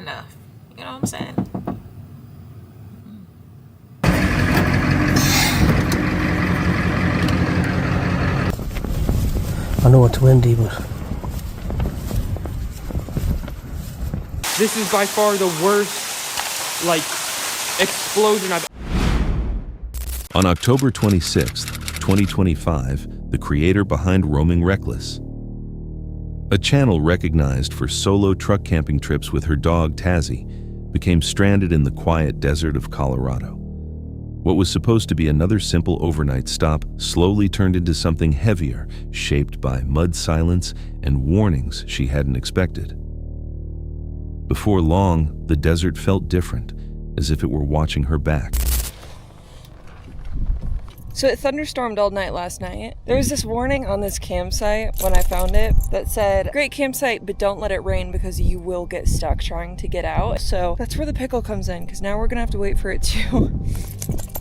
enough. You know what I'm saying? I know it's windy, but... This is by far the worst, like, explosion I've... On October 26th, 2025, the creator behind Roaming Reckless, a channel recognized for solo truck camping trips with her dog Tazzy, became stranded in the quiet desert of Colorado. What was supposed to be another simple overnight stop slowly turned into something heavier, shaped by mud silence and warnings she hadn't expected. Before long, the desert felt different, as if it were watching her back. So it thunderstormed all night last night. There was this warning on this campsite when I found it that said, great campsite, but don't let it rain because you will get stuck trying to get out. So that's where the pickle comes in, because now we're gonna have to wait for it to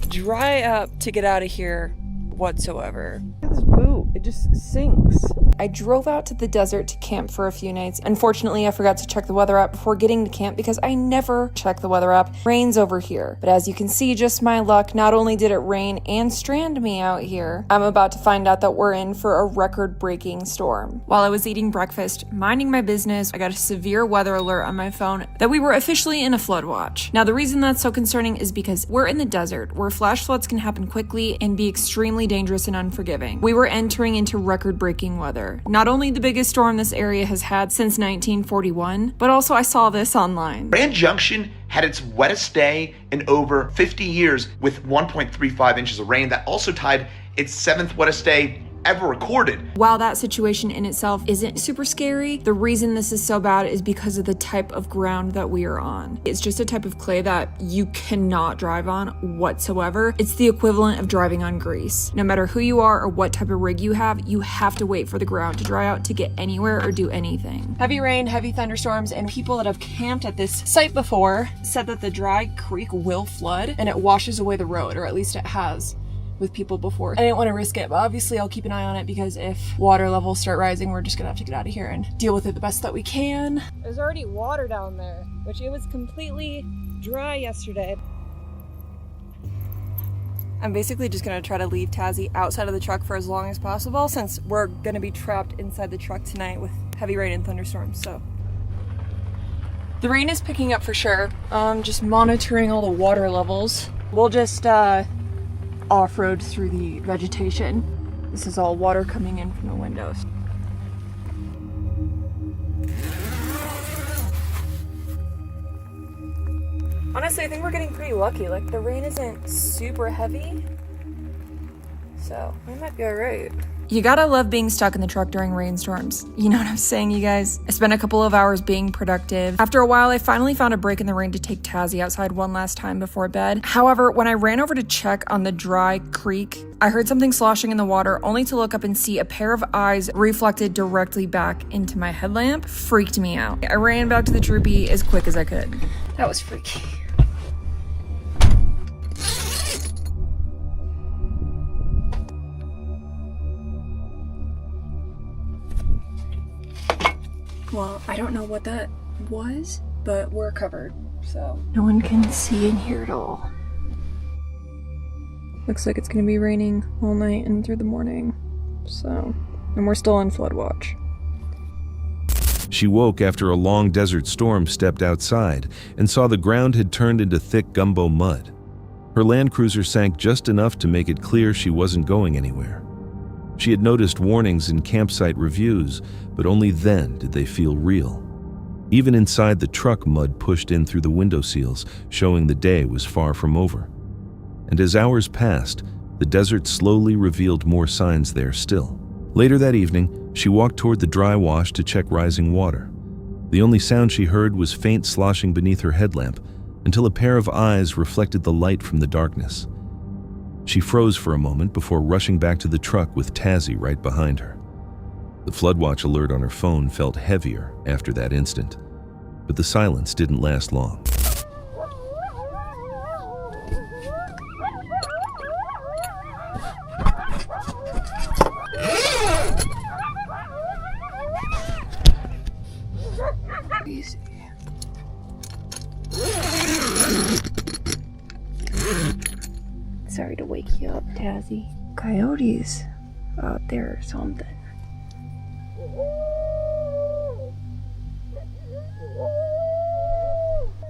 dry up to get out of here whatsoever. Look at this boot, it just sinks. I drove out to the desert to camp for a few nights. Unfortunately, I forgot to check the weather app before getting to camp because I never check the weather app. Rain's over here. But as you can see, just my luck, not only did it rain and strand me out here, I'm about to find out that we're in for a record-breaking storm. While I was eating breakfast, minding my business, I got a severe weather alert on my phone that we were officially in a flood watch. Now, the reason that's so concerning is because we're in the desert, where flash floods can happen quickly and be extremely dangerous and unforgiving. We were entering into record-breaking weather. Not only the biggest storm this area has had since 1941, but also I saw this online. Grand Junction had its wettest day in over 50 years with 1.35 inches of rain. That also tied its 7th wettest day ever recorded. While that situation in itself isn't super scary, the reason this is so bad is because of the type of ground that we are on. It's just a type of clay that you cannot drive on whatsoever. It's the equivalent of driving on grease. No matter who you are or what type of rig you have to wait for the ground to dry out to get anywhere or do anything. Heavy rain, heavy thunderstorms, and people that have camped at this site before said that the dry creek will flood and it washes away the road, or at least it has with people before. I didn't want to risk it, but obviously I'll keep an eye on it because if water levels start rising, we're just gonna have to get out of here and deal with it the best that we can. There's already water down there, which it was completely dry yesterday. I'm basically just gonna try to leave Tazzy outside of the truck for as long as possible since we're gonna be trapped inside the truck tonight with heavy rain and thunderstorms, so. The rain is picking up for sure. Just monitoring all the water levels. We'll just, off-road through the vegetation. This is all water coming in from the windows. Honestly, I think we're getting pretty lucky. Like, the rain isn't super heavy, so we might be all right. You gotta love being stuck in the truck during rainstorms. You know what I'm saying, you guys? I spent a couple of hours being productive. After a while, I finally found a break in the rain to take Tazzy outside one last time before bed. However, when I ran over to check on the dry creek, I heard something sloshing in the water, only to look up and see a pair of eyes reflected directly back into my headlamp. Freaked me out. I ran back to the troopy as quick as I could. That was freaky. Well, I don't know what that was, but we're covered, so no one can see in here at all. Looks like it's gonna be raining all night and through the morning, so, and we're still on flood watch. She woke after a long desert storm stepped outside and saw the ground had turned into thick gumbo mud. Her Land Cruiser sank just enough to make it clear she wasn't going anywhere. She had noticed warnings in campsite reviews, but only then did they feel real. Even inside the truck, mud pushed in through the window seals, showing the day was far from over. And as hours passed, the desert slowly revealed more signs there still. Later that evening, she walked toward the dry wash to check rising water. The only sound she heard was faint sloshing beneath her headlamp, until a pair of eyes reflected the light from the darkness. She froze for a moment before rushing back to the truck with Tazzy right behind her. The floodwatch alert on her phone felt heavier after that instant, but the silence didn't last long. Easy. Sorry to wake you up, Tazzy. Coyotes out there or something.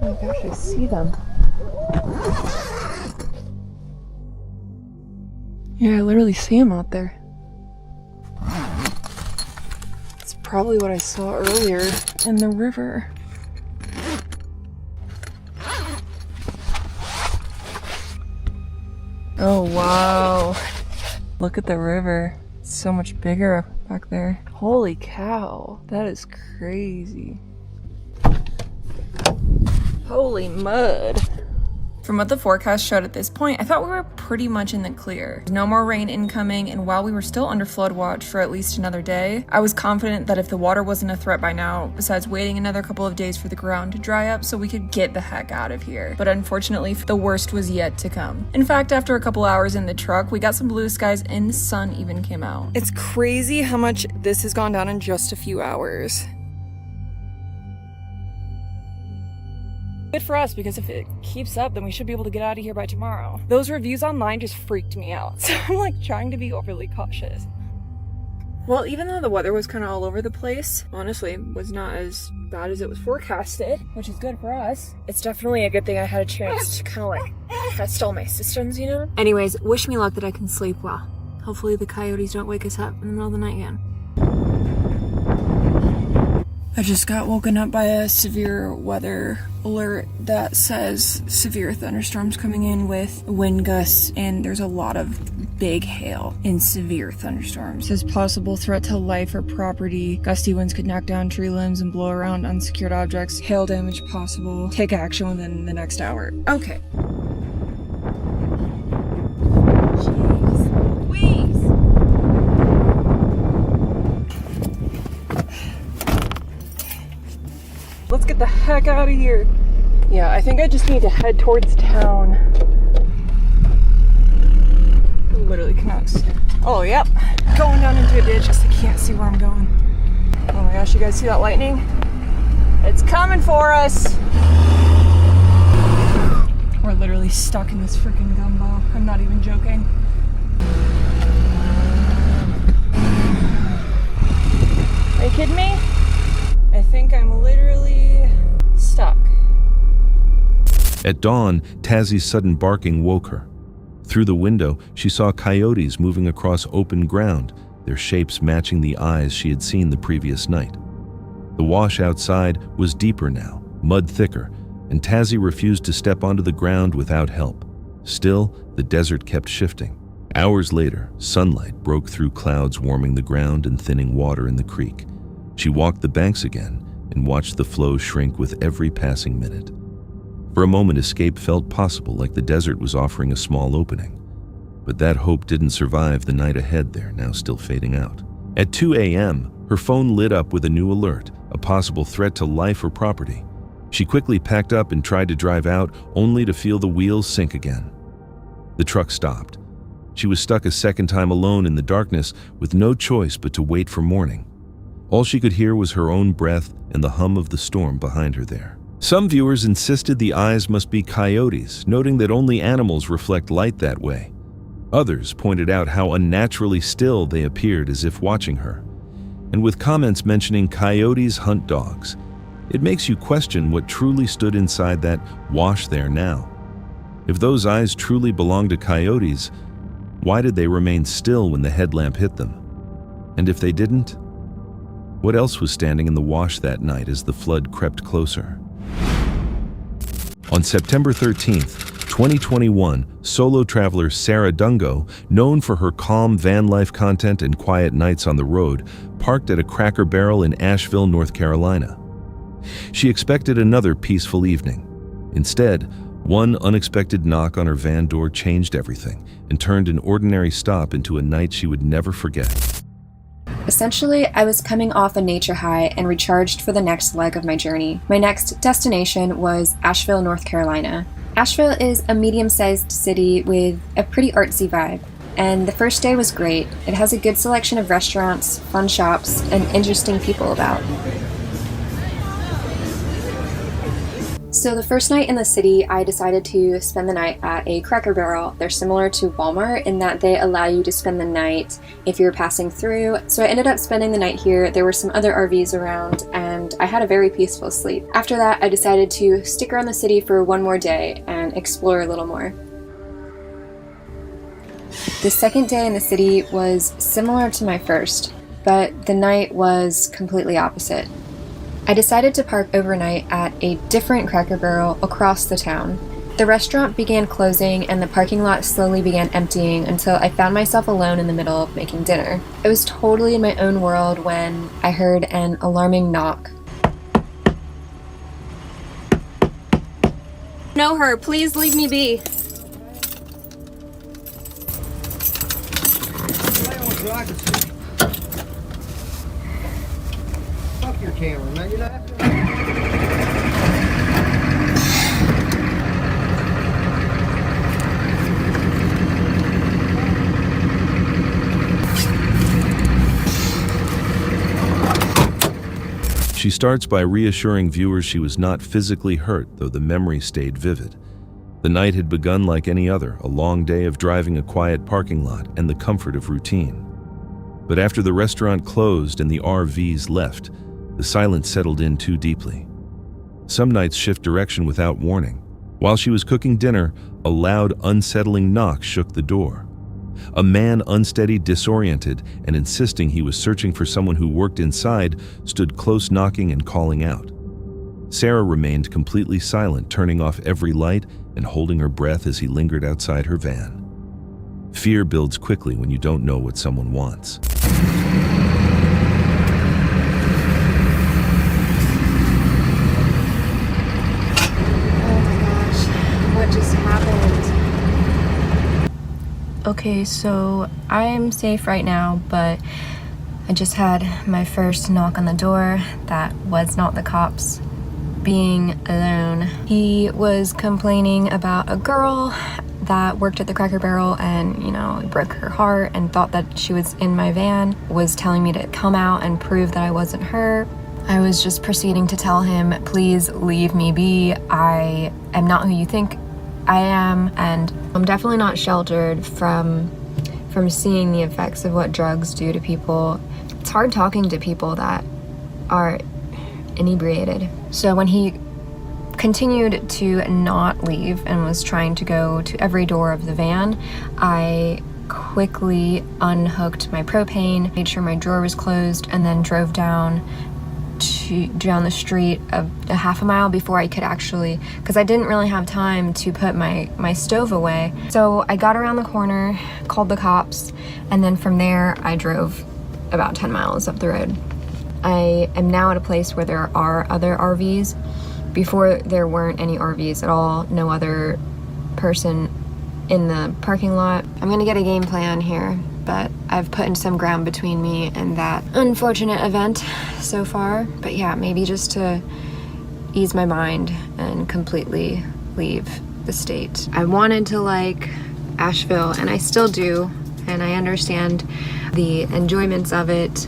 Oh my gosh, I see them. Yeah, I literally see them out there. It's probably what I saw earlier in the river. Oh wow. Look at the river. It's so much bigger back there. Holy cow. That is crazy. Holy mud. From what the forecast showed at this point, I thought we were pretty much in the clear. No more rain incoming, and while we were still under flood watch for at least another day, I was confident that if the water wasn't a threat by now, besides waiting another couple of days for the ground to dry up so we could get the heck out of here. But unfortunately, the worst was yet to come. In fact, after a couple hours in the truck, we got some blue skies and the sun even came out. It's crazy how much this has gone down in just a few hours. Good for us, because if it keeps up, then we should be able to get out of here by tomorrow. Those reviews online just freaked me out, so I'm like trying to be overly cautious. Well, even though the weather was kind of all over the place, honestly, it was not as bad as it was forecasted, which is good for us. It's definitely a good thing I had a chance to kind of like test all my systems, you know? Anyways, wish me luck that I can sleep well. Hopefully the coyotes don't wake us up in the middle of the night again. I just got woken up by a severe weather alert that says severe thunderstorms coming in with wind gusts, and there's a lot of big hail in severe thunderstorms. It says possible threat to life or property. Gusty winds could knock down tree limbs and blow around unsecured objects. Hail damage possible. Take action within the next hour. Okay. Jeez. Please. Let's get the heck out of here. Yeah, I think I just need to head towards town. I literally cannot see. Oh, yep. Going down into a ditch because I can't see where I'm going. Oh my gosh, you guys see that lightning? It's coming for us. We're literally stuck in this freaking gumbo. I'm not even joking. Are you kidding me? I think I'm literally stuck. At dawn, Tazzy's sudden barking woke her. Through the window, she saw coyotes moving across open ground, their shapes matching the eyes she had seen the previous night. The wash outside was deeper now, mud thicker, and Tazzy refused to step onto the ground without help. Still, the desert kept shifting. Hours later, sunlight broke through clouds warming the ground and thinning water in the creek. She walked the banks again and watched the flow shrink with every passing minute. For a moment, escape felt possible, like the desert was offering a small opening. But that hope didn't survive the night ahead there, now still fading out. At 2 a.m., her phone lit up with a new alert, a possible threat to life or property. She quickly packed up and tried to drive out, only to feel the wheels sink again. The truck stopped. She was stuck a second time alone in the darkness, with no choice but to wait for morning. All she could hear was her own breath and the hum of the storm behind her there. Some viewers insisted the eyes must be coyotes, noting that only animals reflect light that way. Others pointed out how unnaturally still they appeared, as if watching her. And with comments mentioning coyotes hunt dogs, it makes you question what truly stood inside that wash there now. If those eyes truly belonged to coyotes, why did they remain still when the headlamp hit them? And if they didn't, what else was standing in the wash that night as the flood crept closer? On September 13th, 2021, solo traveler Sarah Dungo, known for her calm van life content and quiet nights on the road, parked at a Cracker Barrel in Asheville, North Carolina. She expected another peaceful evening. Instead, one unexpected knock on her van door changed everything and turned an ordinary stop into a night she would never forget. Essentially, I was coming off a nature high and recharged for the next leg of my journey. My next destination was Asheville, North Carolina. Asheville is a medium-sized city with a pretty artsy vibe, and the first day was great. It has a good selection of restaurants, fun shops, and interesting people about. So the first night in the city, I decided to spend the night at a Cracker Barrel. They're similar to Walmart in that they allow you to spend the night if you're passing through. So I ended up spending the night here. There were some other RVs around and I had a very peaceful sleep. After that, I decided to stick around the city for one more day and explore a little more. The second day in the city was similar to my first, but the night was completely opposite. I decided to park overnight at a different Cracker Barrel across the town. The restaurant began closing and the parking lot slowly began emptying until I found myself alone in the middle of making dinner. I was totally in my own world when I heard an alarming knock. Know her, please leave me be. Fuck your camera, man. You're not. She starts by reassuring viewers she was not physically hurt, though the memory stayed vivid. The night had begun like any other, a long day of driving a quiet parking lot and the comfort of routine. But after the restaurant closed and the RVs left, the silence settled in too deeply. Some nights shift direction without warning. While she was cooking dinner, a loud, unsettling knock shook the door. A man, unsteady, disoriented, and insisting he was searching for someone who worked inside, stood close, knocking and calling out. Sarah remained completely silent, turning off every light and holding her breath as he lingered outside her van. Fear builds quickly when you don't know what someone wants. What just happened? Okay, so I'm safe right now, but I just had my first knock on the door. That was not the cops. Being alone. He was complaining about a girl that worked at the Cracker Barrel and, it broke her heart and thought that she was in my van, was telling me to come out and prove that I wasn't her. I was just proceeding to tell him, please leave me be. I am not who you think I am, and I'm definitely not sheltered from seeing the effects of what drugs do to people. It's hard talking to people that are inebriated. So when he continued to not leave and was trying to go to every door of the van, I quickly unhooked my propane, made sure my drawer was closed, and then drove down the street a half a mile before I could actually, because I didn't really have time to put my stove away. So I got around the corner, called the cops, and then from there I drove about 10 miles up the road. I am now at a place where there are other RVs. Before there weren't any RVs at all, no other person in the parking lot. I'm gonna get a game plan here, but I've put in some ground between me and that unfortunate event so far. But yeah, maybe just to ease my mind and completely leave the state. I wanted to like Asheville, and I still do, and I understand the enjoyments of it,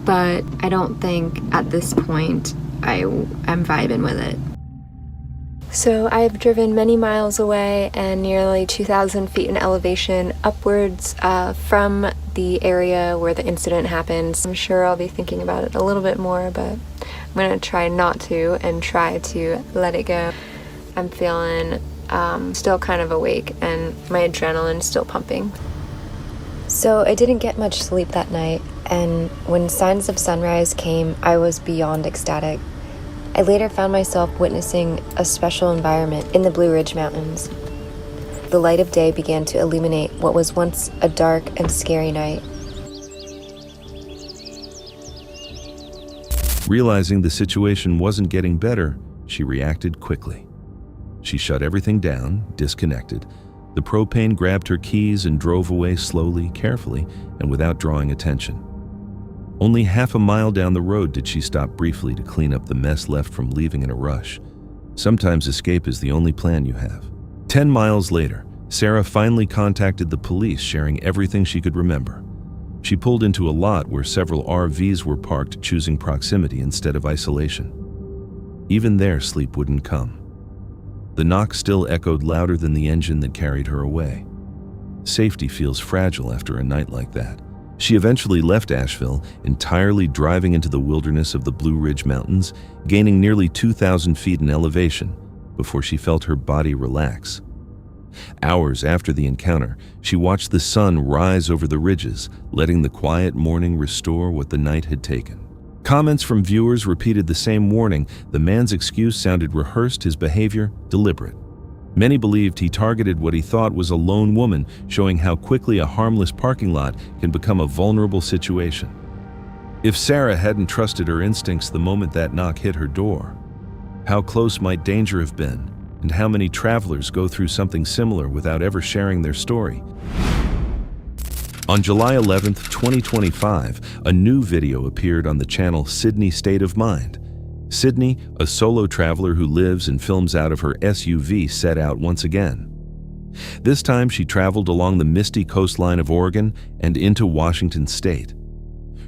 but I don't think at this point I am vibing with it. So I've driven many miles away and nearly 2,000 feet in elevation upwards from the area where the incident happened. I'm sure I'll be thinking about it a little bit more, but I'm gonna try not to and try to let it go. I'm feeling still kind of awake and my adrenaline's still pumping. So I didn't get much sleep that night, and when signs of sunrise came, I was beyond ecstatic. I later found myself witnessing a special environment in the Blue Ridge Mountains. The light of day began to illuminate what was once a dark and scary night. Realizing the situation wasn't getting better, she reacted quickly. She shut everything down, disconnected. The propane grabbed her keys and drove away slowly, carefully, and without drawing attention. Only half a mile down the road did she stop briefly to clean up the mess left from leaving in a rush. Sometimes escape is the only plan you have. 10 miles later, Sarah finally contacted the police, sharing everything she could remember. She pulled into a lot where several RVs were parked, choosing proximity instead of isolation. Even there, sleep wouldn't come. The knock still echoed louder than the engine that carried her away. Safety feels fragile after a night like that. She eventually left Asheville, entirely driving into the wilderness of the Blue Ridge Mountains, gaining nearly 2,000 feet in elevation before she felt her body relax. Hours after the encounter, she watched the sun rise over the ridges, letting the quiet morning restore what the night had taken. Comments from viewers repeated the same warning. The man's excuse sounded rehearsed, his behavior deliberate. Many believed he targeted what he thought was a lone woman, showing how quickly a harmless parking lot can become a vulnerable situation. If Sarah hadn't trusted her instincts the moment that knock hit her door, how close might danger have been, and how many travelers go through something similar without ever sharing their story? On July 11, 2025, a new video appeared on the channel Sydney State of Mind. Sydney, a solo traveler who lives and films out of her SUV, set out once again. This time she traveled along the misty coastline of Oregon and into Washington state.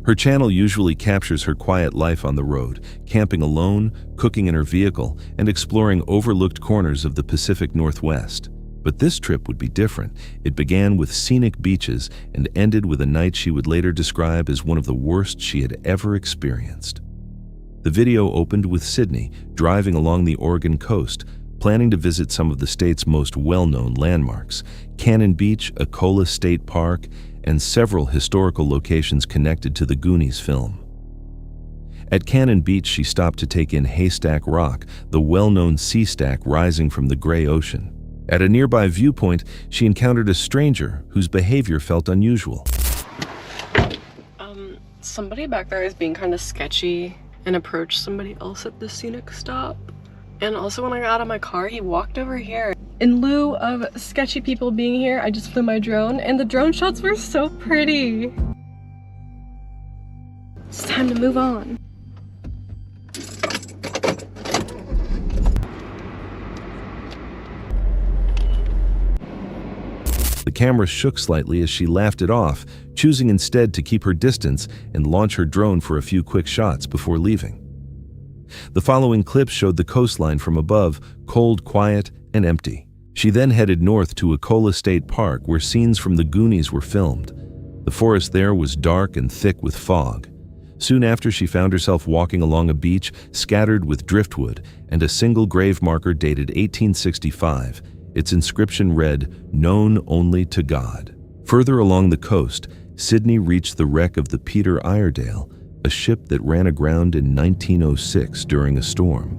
Her channel usually captures her quiet life on the road, camping alone, cooking in her vehicle, and exploring overlooked corners of the Pacific Northwest. But this trip would be different. It began with scenic beaches and ended with a night she would later describe as one of the worst she had ever experienced. The video opened with Sydney driving along the Oregon coast, planning to visit some of the state's most well-known landmarks, Cannon Beach, Ecola State Park, and several historical locations connected to the Goonies film. At Cannon Beach, she stopped to take in Haystack Rock, the well-known sea stack rising from the gray ocean. At a nearby viewpoint, she encountered a stranger whose behavior felt unusual. Somebody back there is being kind of sketchy and approached somebody else at the scenic stop. And also when I got out of my car, he walked over here. In lieu of sketchy people being here, I just flew my drone, and the drone shots were so pretty. It's time to move on. The camera shook slightly as she laughed it off, choosing instead to keep her distance and launch her drone for a few quick shots before leaving. The following clips showed the coastline from above, cold, quiet, and empty. She then headed north to Ecola State Park, where scenes from the Goonies were filmed. The forest there was dark and thick with fog. Soon after, she found herself walking along a beach scattered with driftwood and a single grave marker dated 1865. Its inscription read, "Known only to God." Further along the coast, Sydney reached the wreck of the Peter Iredale, a ship that ran aground in 1906 during a storm.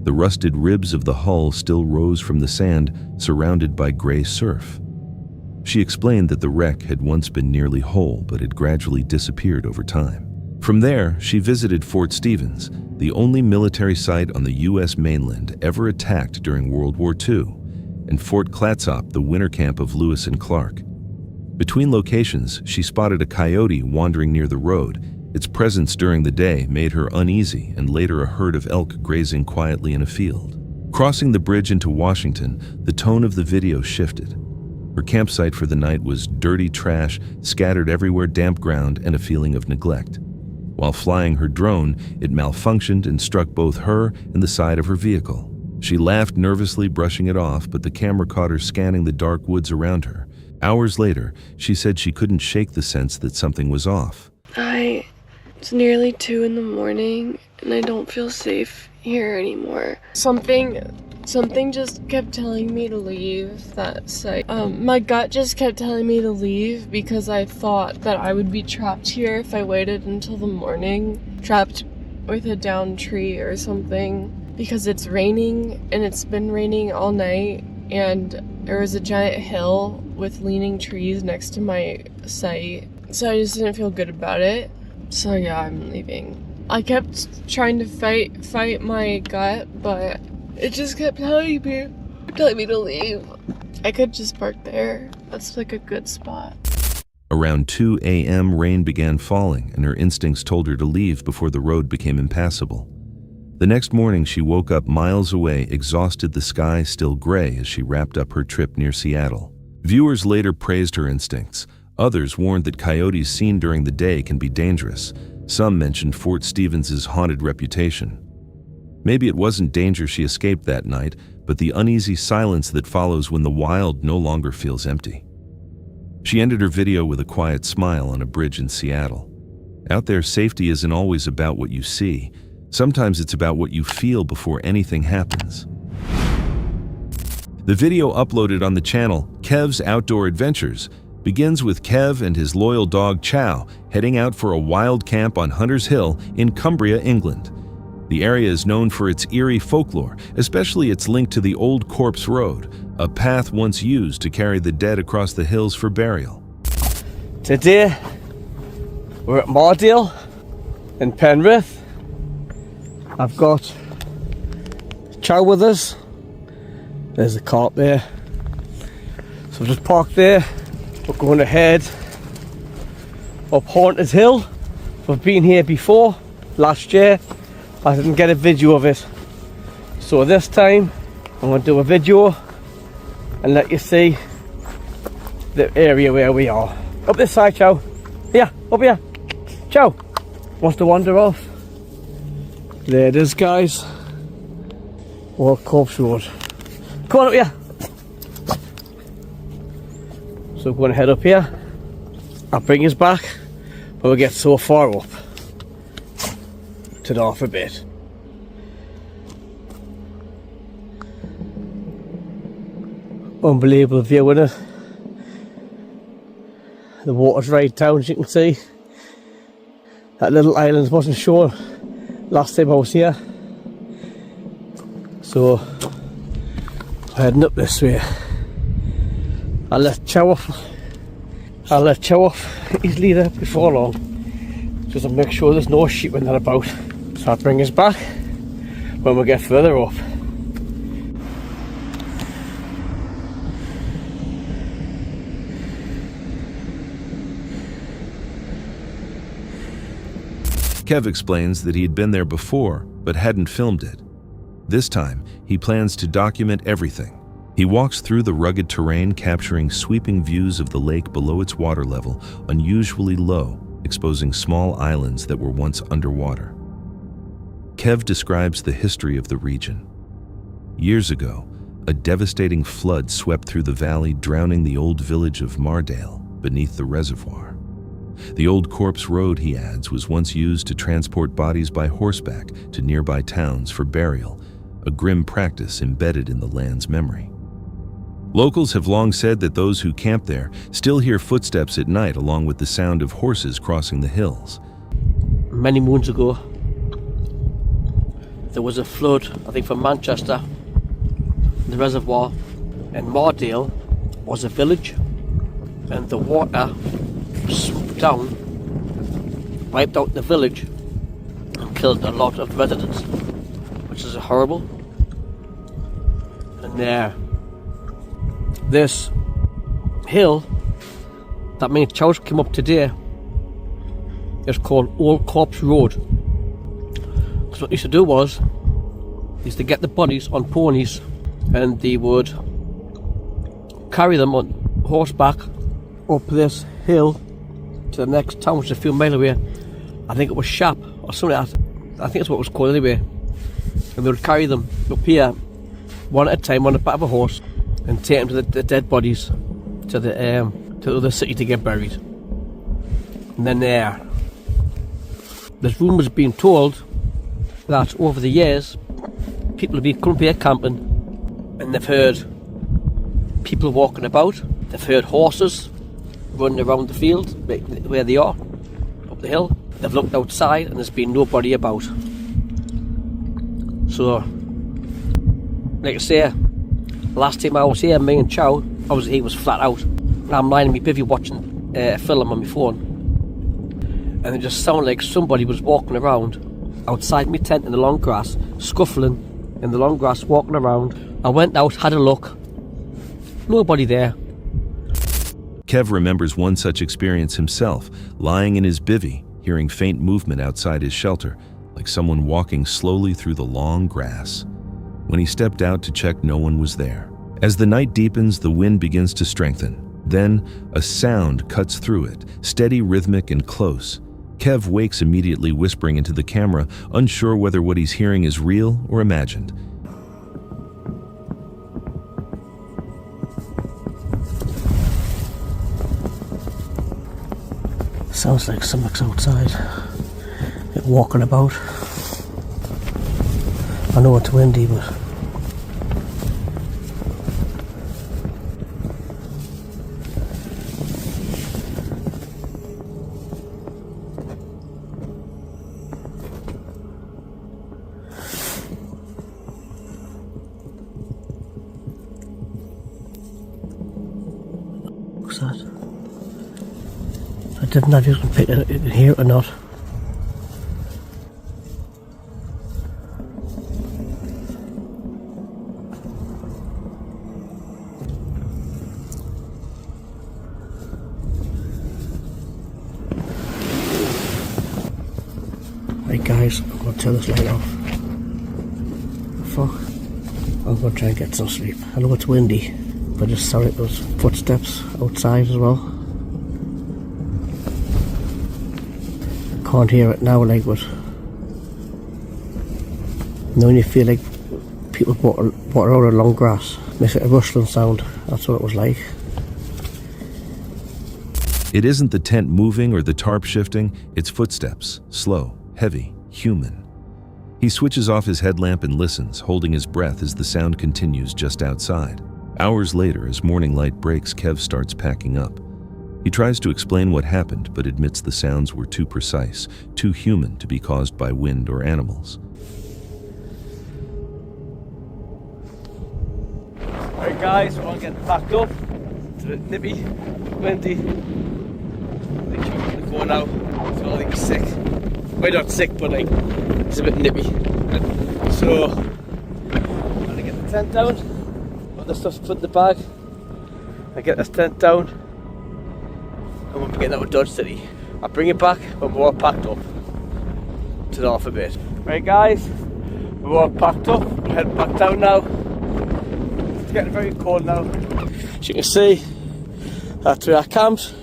The rusted ribs of the hull still rose from the sand, surrounded by gray surf. She explained that the wreck had once been nearly whole, but had gradually disappeared over time. From there, she visited Fort Stevens, the only military site on the U.S. mainland ever attacked during World War II, and Fort Clatsop, the winter camp of Lewis and Clark. Between locations, she spotted a coyote wandering near the road. Its presence during the day made her uneasy, and later a herd of elk grazing quietly in a field. Crossing the bridge into Washington, the tone of the video shifted. Her campsite for the night was dirty trash, scattered everywhere, damp ground, and a feeling of neglect. While flying her drone, it malfunctioned and struck both her and the side of her vehicle. She laughed nervously, brushing it off, but the camera caught her scanning the dark woods around her. Hours later, she said she couldn't shake the sense that something was off. It's nearly 2 in the morning, and I don't feel safe here anymore. Something just kept telling me to leave that site. My gut just kept telling me to leave because I thought that I would be trapped here if I waited until the morning, trapped with a downed tree or something, because it's raining, and it's been raining all night, and there was a giant hill with leaning trees next to my site, so I just didn't feel good about it. So yeah, I'm leaving. I kept trying to fight my gut, but it just kept telling me to leave. I could just park there. That's like a good spot. Around 2 a.m., rain began falling, and her instincts told her to leave before the road became impassable. The next morning, she woke up miles away, exhausted, the sky still gray as she wrapped up her trip near Seattle. Viewers later praised her instincts. Others warned that coyotes seen during the day can be dangerous. Some mentioned Fort Stevens' haunted reputation. Maybe it wasn't danger she escaped that night, but the uneasy silence that follows when the wild no longer feels empty. She ended her video with a quiet smile on a bridge in Seattle. Out there, safety isn't always about what you see. Sometimes it's about what you feel before anything happens. The video uploaded on the channel, Kev's Outdoor Adventures, begins with Kev and his loyal dog Chow heading out for a wild camp on Hunter's Hill in Cumbria, England. The area is known for its eerie folklore, especially its link to the Old Corpse Road, a path once used to carry the dead across the hills for burial. Today, we're at Mardale in Penrith. I've got Chow with us. There's a cart there. So we've just parked there. We're going to head up Haunted Hill. We've been here before, last year. I didn't get a video of it. So this time, I'm going to do a video and let you see the area where we are. Up this side, Chow. Here, up here. Chow. Wants to wander off. There it is, guys. Old Corpse Road. Come on up here. So we're going to head up here. I'll bring us back when we get so far up to north a bit. Unbelievable view, isn't it? The water's right down, as you can see. That little island wasn't shown last time I was here. So we're heading up this way. I'll let Chow off his leader before long, just to make sure there's no sheep in that about. So I'll bring us back when we get further up. Kev explains that he had been there before, but hadn't filmed it. This time, he plans to document everything. He walks through the rugged terrain, capturing sweeping views of the lake below its water level, unusually low, exposing small islands that were once underwater. Kev describes the history of the region. Years ago, a devastating flood swept through the valley, drowning the old village of Mardale beneath the reservoir. The Old Corpse Road, he adds, was once used to transport bodies by horseback to nearby towns for burial, a grim practice embedded in the land's memory. Locals have long said that those who camp there still hear footsteps at night, along with the sound of horses crossing the hills. Many moons ago, there was a flood, I think from Manchester, the reservoir, and Mardale was a village, and the water swooped down, wiped out the village, and killed a lot of residents, which is horrible. And this hill that me and Chow came up today is called Old Corpse Road. So what they used to do was, they used to get the bodies on ponies and they would carry them on horseback up this hill to the next town, which is a few miles away. I think it was Shap or something like that. I think that's what it was called anyway. And they would carry them up here one at a time on the back of a horse and take them to the dead bodies to the other city to get buried. And then there's rumours being told that over the years people have been coming here camping and they've heard people walking about, they've heard horses running around the field where they are, up the hill. They've looked outside and there's been nobody about. So, like I say, last time I was here, me and Chow, he was flat out. I'm lying in my bivvy watching a film on my phone, and it just sounded like somebody was walking around outside my tent in the long grass, scuffling in the long grass, walking around. I went out, had a look, nobody there. Kev remembers one such experience himself, lying in his bivvy, hearing faint movement outside his shelter, like someone walking slowly through the long grass. When he stepped out to check, no one was there. As the night deepens, the wind begins to strengthen. Then, a sound cuts through it, steady, rhythmic, and close. Kev wakes immediately, whispering into the camera, unsure whether what he's hearing is real or imagined. Sounds like something's outside. Like walking about. I know it's windy, but what's that? I didn't know if you can pick it, you can hear it or not. Right guys, I'm going to turn this light off. Fuck. I'm going to try and get some sleep. I know it's windy, but I just saw those footsteps outside as well. Can't hear it now, like, but now when you feel like people walking around in long grass, makes it a rustling sound. That's what it was like. It isn't the tent moving or the tarp shifting, it's footsteps, slow, heavy, human. He switches off his headlamp and listens, holding his breath as the sound continues just outside. Hours later, as morning light breaks, Kev starts packing up. He tries to explain what happened, but admits the sounds were too precise, too human to be caused by wind or animals. Alright guys, we're all getting packed up. It's a bit nippy, windy. Like, I'm gonna go now. It's all like sick. Well, not sick, but like, it's a bit nippy. And so, I'm gonna get the tent down. All the stuff's put in the bag. I get this tent down. And we'll be getting out of Dodge City. I'll bring it back when we're all packed up. To the off a bit. Right guys, we're all packed up. We're heading back down now. It's getting very cold now. As you can see, that's where I camped.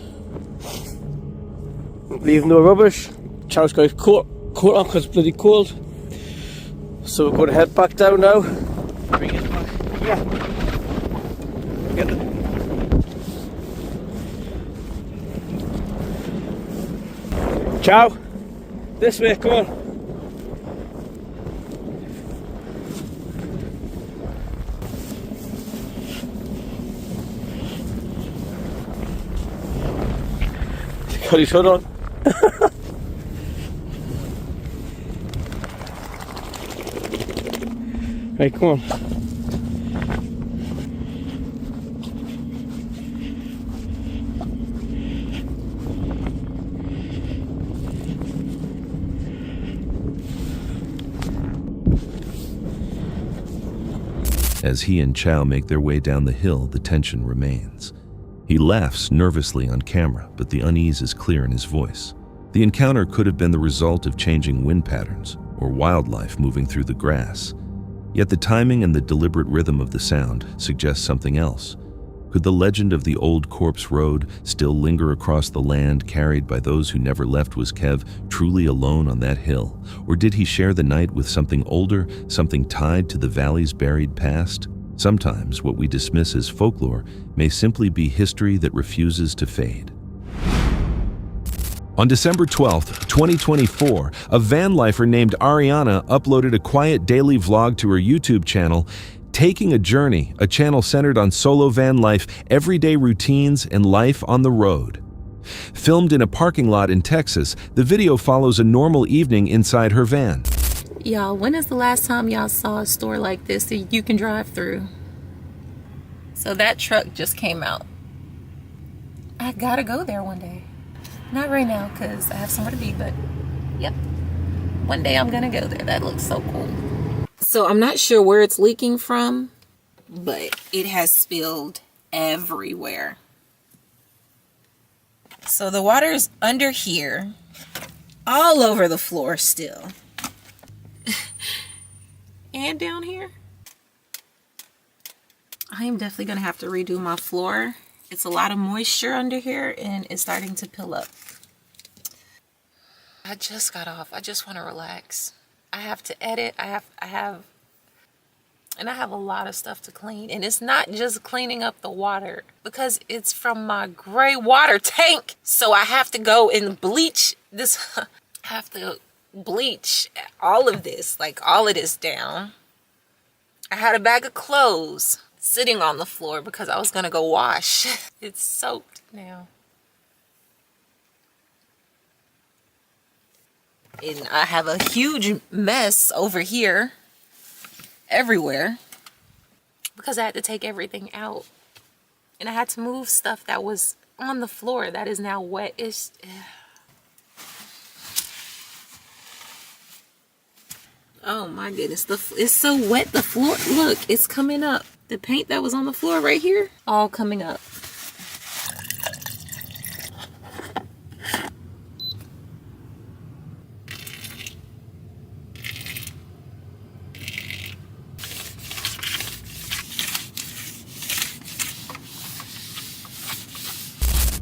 Leaving no rubbish. Chow's got his coat on because it's bloody cold. So we're going to head back down now. Bring it back. Yeah. Get it. Chow, this way, come on. Got his hood on. Right, come on. As he and Chow make their way down the hill, the tension remains. He laughs nervously on camera, but the unease is clear in his voice. The encounter could have been the result of changing wind patterns or wildlife moving through the grass. Yet the timing and the deliberate rhythm of the sound suggests something else. Could the legend of the old corpse road still linger across the land carried by those who never left? Was Kev truly alone on that hill? Or did he share the night with something older, something tied to the valley's buried past? Sometimes what we dismiss as folklore may simply be history that refuses to fade. On December 12th, 2024, a van lifer named Ariana uploaded a quiet daily vlog to her YouTube channel, Taking a Journey, a channel centered on solo van life, everyday routines, and life on the road. Filmed in a parking lot in Texas, the video follows a normal evening inside her van. Y'all, when is the last time y'all saw a store like this that you can drive through? So that truck just came out. I gotta go there one day. Not right now because I have somewhere to be, but yep. One day I'm gonna go there. That looks so cool. So I'm not sure where it's leaking from, but it has spilled everywhere. So the water is under here, all over the floor still. And down here. I am definitely gonna have to redo my floor. It's a lot of moisture under here and it's starting to pill up. I just got off. I just want to relax. I have to edit. I have And I have a lot of stuff to clean. And it's not just cleaning up the water because it's from my gray water tank. So I have to go and bleach this. I have to bleach all of this, like all of this down. I had a bag of clothes sitting on the floor because I was gonna go wash. It's soaked now. And I have a huge mess over here, everywhere, because I had to take everything out. And I had to move stuff that was on the floor that is now wet. Oh my goodness, it's so wet, the floor. Look, it's coming up. The paint that was on the floor right here, all coming up.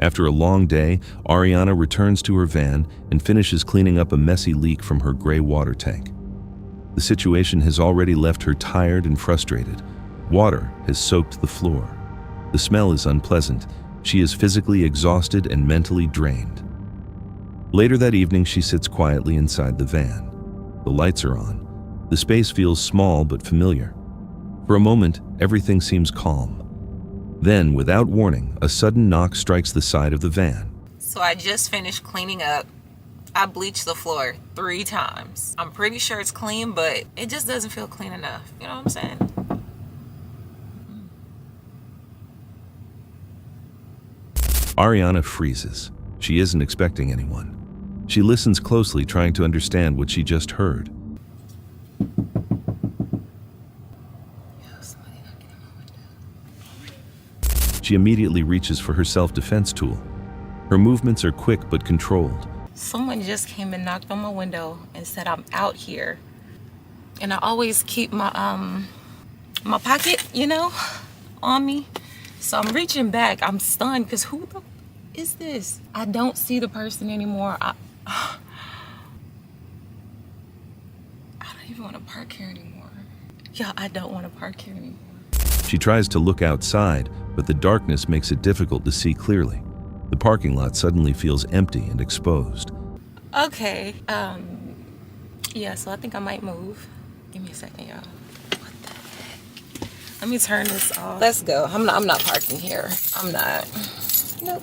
After a long day, Ariana returns to her van and finishes cleaning up a messy leak from her gray water tank. The situation has already left her tired and frustrated. Water has soaked the floor. The smell is unpleasant. She is physically exhausted and mentally drained. Later that evening, she sits quietly inside the van. The lights are on. The space feels small but familiar. For a moment, everything seems calm. Then, without warning, a sudden knock strikes the side of the van. So I just finished cleaning up. I bleached the floor 3 times. I'm pretty sure it's clean, but it just doesn't feel clean enough. You know what I'm saying? Ariana freezes. She isn't expecting anyone. She listens closely, trying to understand what she just heard. She immediately reaches for her self-defense tool. Her movements are quick but controlled. Someone just came and knocked on my window and said I'm out here. And I always keep my my pocket, you know, on me. So I'm reaching back. I'm stunned because who the is this? I don't see the person anymore. I don't even want to park here anymore. Yeah, I don't want to park here anymore. She tries to look outside, but the darkness makes it difficult to see clearly. The parking lot suddenly feels empty and exposed. Okay, yeah, so I think I might move. Give me a second, y'all. What the heck? Let me turn this off. Let's go. I'm not parking here. I'm not. Nope.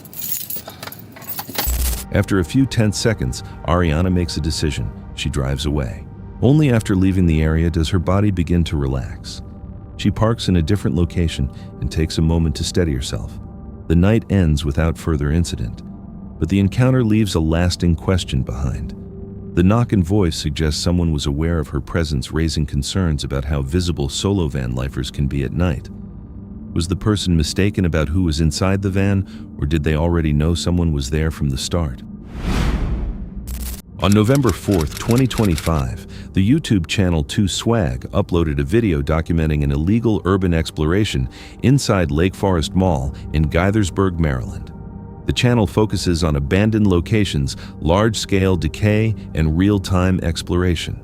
After a few tense seconds, Ariana makes a decision. She drives away. Only after leaving the area does her body begin to relax. She parks in a different location and takes a moment to steady herself. The night ends without further incident, but the encounter leaves a lasting question behind. The knock and voice suggests someone was aware of her presence, raising concerns about how visible solo van lifers can be at night. Was the person mistaken about who was inside the van, or did they already know someone was there from the start? On November 4th, 2025, the YouTube channel 2Swag uploaded a video documenting an illegal urban exploration inside Lake Forest Mall in Gaithersburg, Maryland. The channel focuses on abandoned locations, large-scale decay, and real-time exploration.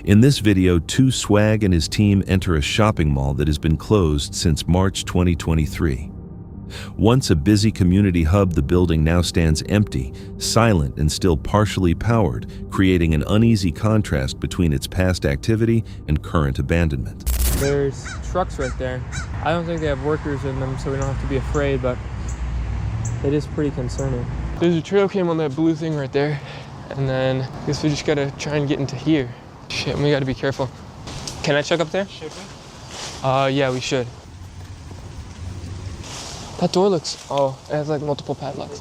In this video, 2Swag and his team enter a shopping mall that has been closed since March 2023. Once a busy community hub, the building now stands empty, silent, and still partially powered, creating an uneasy contrast between its past activity and current abandonment. There's trucks right there. I don't think they have workers in them, so we don't have to be afraid, but it is pretty concerning. There's a trail cam on that blue thing right there, and then I guess we just gotta try and get into here. Shit, we gotta be careful. Can I check up there? Should we? Yeah, we should. That door looks, it has like multiple padlocks.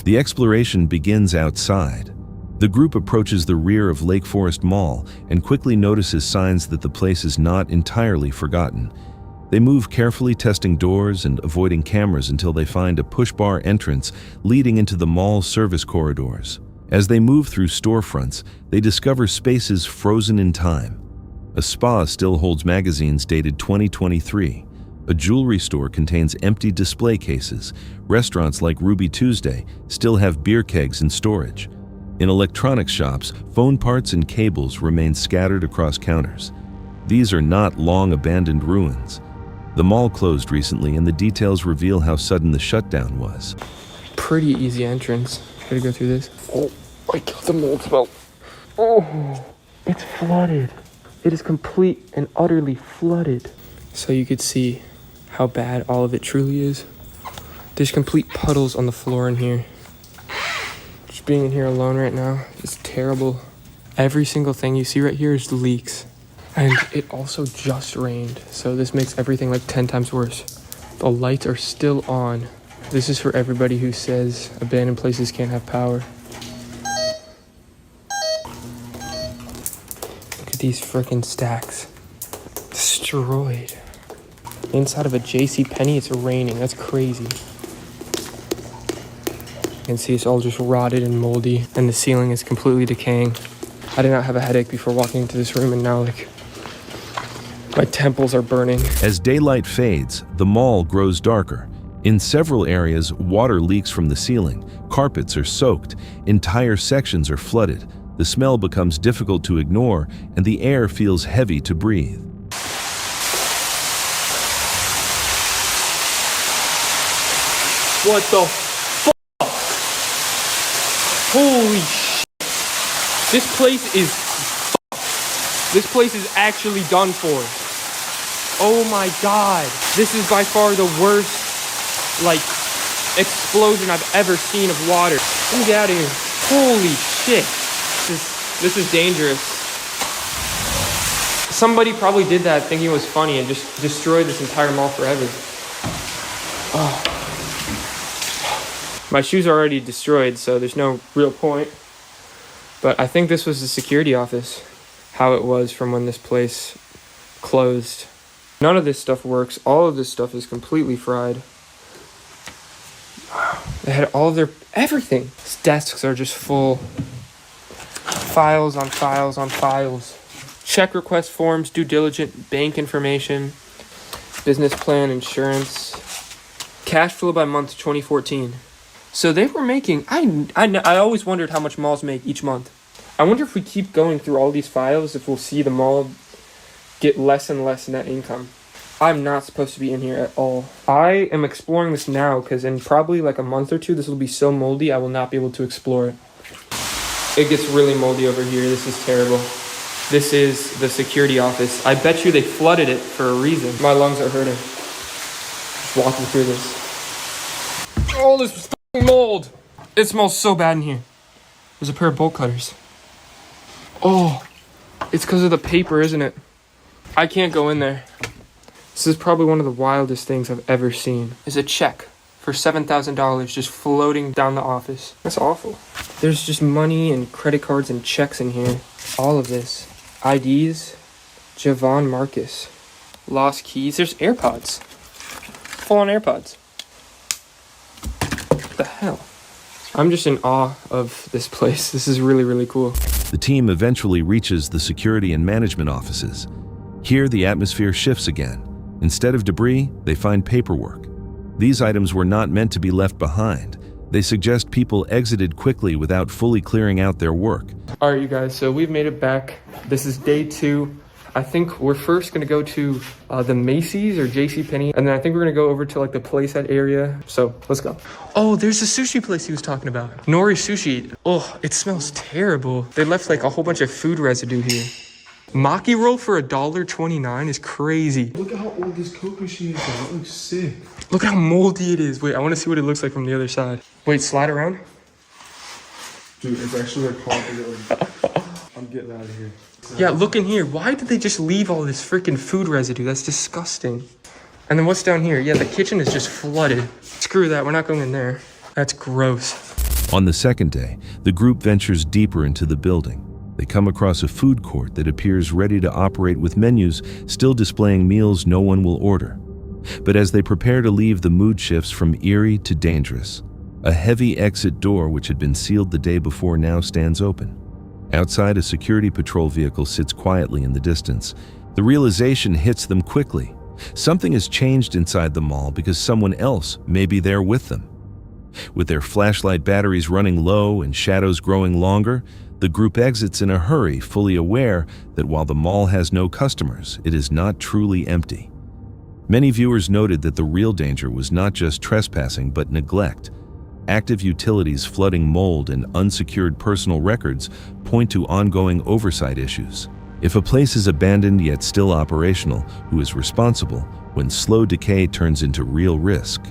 The exploration begins outside. The group approaches the rear of Lake Forest Mall and quickly notices signs that the place is not entirely forgotten. They move carefully, testing doors and avoiding cameras until they find a push-bar entrance leading into the mall's service corridors. As they move through storefronts, they discover spaces frozen in time. A spa still holds magazines dated 2023. A jewelry store contains empty display cases. Restaurants like Ruby Tuesday still have beer kegs in storage. In electronics shops, phone parts and cables remain scattered across counters. These are not long abandoned ruins. The mall closed recently, and the details reveal how sudden the shutdown was. Pretty easy entrance. Gotta go through this. Oh my god, the mold smell. Oh, it's flooded. It is complete and utterly flooded. So you could see how bad all of it truly is. There's complete puddles on the floor in here. Just being in here alone right now is terrible. Every single thing you see right here is leaks. And it also just rained, so this makes everything like 10 times worse. The lights are still on. This is for everybody who says abandoned places can't have power. Look at these frickin' stacks. Destroyed. Inside of a JCPenney, it's raining. That's crazy. You can see it's all just rotted and moldy, and the ceiling is completely decaying. I did not have a headache before walking into this room, and now like my temples are burning. As daylight fades, the mall grows darker. In several areas, water leaks from the ceiling, carpets are soaked, entire sections are flooded. The smell becomes difficult to ignore, and the air feels heavy to breathe. What the fuck? Holy shit. This place is fucked. This place is actually done for. Oh my god. This is by far the worst, like, explosion I've ever seen of water. Let me get out of here. Holy shit. This is dangerous. Somebody probably did that thinking it was funny and just destroyed this entire mall forever. Oh. My shoes are already destroyed, so there's no real point. But I think this was the security office, how it was from when this place closed. None of this stuff works. All of this stuff is completely fried. They had all of their everything. These desks are just full. Files on files on files. Check request forms, due diligence, bank information, business plan, insurance, cash flow by month 2014. So they were making, I always wondered how much malls make each month. I wonder if we keep going through all these files, if we'll see the mall get less and less net income. I'm not supposed to be in here at all. I am exploring this now because in probably like a month or two, this will be so moldy, I will not be able to explore it. It gets really moldy over here. This is terrible. This is the security office. I bet you they flooded it for a reason. My lungs are hurting. Just walking through this. Oh, this fucking mold. It smells so bad in here. There's a pair of bolt cutters. Oh, it's because of the paper, isn't it? I can't go in there. This is probably one of the wildest things I've ever seen. Is a check for $7,000 just floating down the office. That's awful. There's just money and credit cards and checks in here. All of this. IDs. Javon Marcus. Lost keys. There's AirPods. Full-on AirPods. What the hell? I'm just in awe of this place. This is really, really cool. The team eventually reaches the security and management offices. Here, the atmosphere shifts again. Instead of debris, they find paperwork. These items were not meant to be left behind. They suggest people exited quickly without fully clearing out their work. All right, you guys, so we've made it back. This is day 2. I think we're first going to go to the Macy's or JCPenney, and then I think we're going to go over to like the Playset area. So let's go. Oh, there's the sushi place he was talking about. Nori Sushi. Oh, it smells terrible. They left like a whole bunch of food residue here. Maki roll for $1.29 is crazy. Look at how old this Coke machine is. That looks sick. Look how moldy it is. Wait, I want to see what it looks like from the other side. Wait, slide around. Dude, it's actually like hot. I'm getting out of here. Yeah, look in here. Why did they just leave all this freaking food residue? That's disgusting. And then what's down here? Yeah, the kitchen is just flooded. Screw that. We're not going in there. That's gross. On the second day, the group ventures deeper into the building. They come across a food court that appears ready to operate with menus still displaying meals no one will order. But as they prepare to leave, the mood shifts from eerie to dangerous. A heavy exit door, which had been sealed the day before, now stands open. Outside, a security patrol vehicle sits quietly in the distance. The realization hits them quickly. Something has changed inside the mall because someone else may be there with them. With their flashlight batteries running low and shadows growing longer, The group exits in a hurry, fully aware that while the mall has no customers, it is not truly empty. Many viewers noted that the real danger was not just trespassing but neglect. Active utilities flooding mold and unsecured personal records point to ongoing oversight issues. If a place is abandoned yet still operational, who is responsible when slow decay turns into real risk?